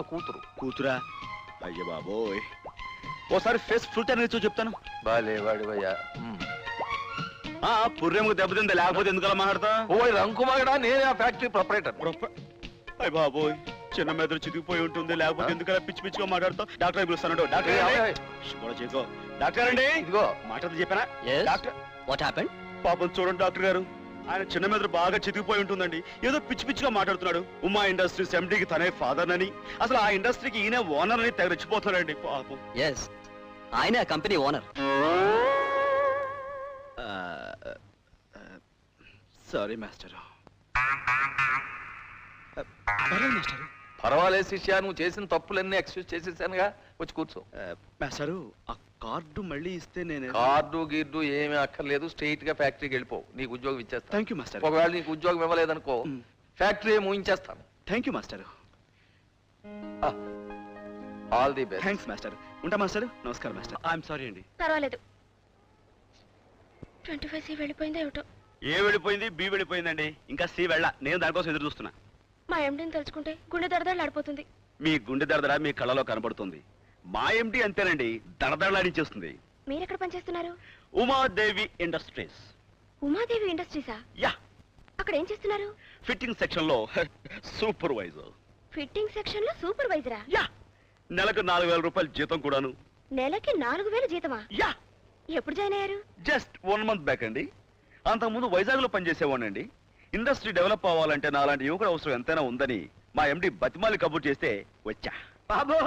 కూతురు. కూతురా? అయ్య బాబోయ్, ఓసారి ఫేస్ ఫుల్ టైం ఇచ్చో చెప్తాను. బాలే వాడివయ్యా. పుర్రెముకు దెబ్బతింది, లేకపోతే ఎందుకలా మాట్లాడతా? ఓయ్ రంకుమాగడా, నేనే ఆ ఫ్యాక్టరీ ప్రొపరేటర్. అయ్య బాబోయ్, చిన్న మెదడు చితికిపోయి ఉంటుంది, లేకపోతే ఎందుకలా పిచ్చి పిచ్చిగా మాట్లాడతావు? డాక్టర్ పిలుస్తాను. డాక్టర్ చేయకో. డాక్టర్ అండి, ఇదిగో మాట్లాడుతూ చెప్పానా? Doctor what happened? పాపం చూడండి డాక్టర్ గారు, ఆయన చిన్న మెదడు బాగా చితికిపోయి ఉంటుందండి. ఏదో పిచ్చి పిచ్చిగా మాట్లాడుతున్నాడు. ఉమా ఇండస్ట్రీస్ ఎండీకి తనే ఫాదర్ అని, అసలు ఆ ఇండస్ట్రీకి ఈయన ఓనర్ అని తెగ రెచ్చిపోతున్నాడండి పాపం. ఎస్, ఆయన company owner. Sorry master. Master పర్వాలేదు శిష్య, నువ్వు చేసిన తప్పులన్నీ ఎక్స్క్యూజ్ చేసేసానుగా. వచ్చి కూర్చో. మాస్టారు, ఆ కార్డు మళ్ళీ ఇస్తే నేను కార్డు గిర్డు ఏమీ అక్కర్లేదు, స్ట్రైట్ గా ఫ్యాక్టరీకి వెళ్ళిపో. నీకు ఉద్యోగం ఇచ్చేస్తా. Thank you master. ఒకవేళ నీకు ఉద్యోగం ఇవ్వలేదనుకో, ఫ్యాక్టరీ మూయించేస్తాను. Thank you master. All the best. Thanks master. ఉంటా మాస్టర్. నమస్కారం మాస్టర్. ఐఎమ్ సారీ అండి. పర్వాలేదు. 25C వెళ్ళిపోయిందో ఏమిటో. ఏ వెళ్ళిపోయింది? బి వెళ్ళిపోయిందండి. ఇంకా సి వెళ్ళ. నేను దానికోసం ఎదురు చూస్తున్నా. మా ఎండిని తలుచుకుంటే గుండె దడదడలాడిపోతుంది. మీ గుండె దడదడ మీ కళ్ళలో కనబడుతుంది. మా ఎండి అంతేనండి, దడదడలాడించేస్తుంది. మీరెక్కడ పనిచేస్తున్నారు? ఉమాదేవి ఇండస్ట్రీస్. ఉమాదేవి ఇండస్ట్రీసా? యా. అక్కడ ఏం చేస్తున్నారు? ఫిట్టింగ్ సెక్షన్ లో సూపర్వైజర్. ఫిట్టింగ్ సెక్షన్ లో సూపర్వైజరా? యా. నెలకు 4,000 రూపాయలు జీతం కూడాను. నెలకి 4,000 జీతమా? యా. ఎప్పుడు జాయిన్ అయ్యారు? జస్ట్ 1 month బ్యాక్ అండి. అంతకుముందు వైజాగ్ లో పనిచేసేవాడినండి. ఇండస్ట్రీ డెవలప్ అవ్వాలంటే నాలాంటి యువకుడు అవసరం ఎంతైనా ఉందని మా ఎండి బతిమాలి కబుర్ చేస్తే వచ్చా. బాబు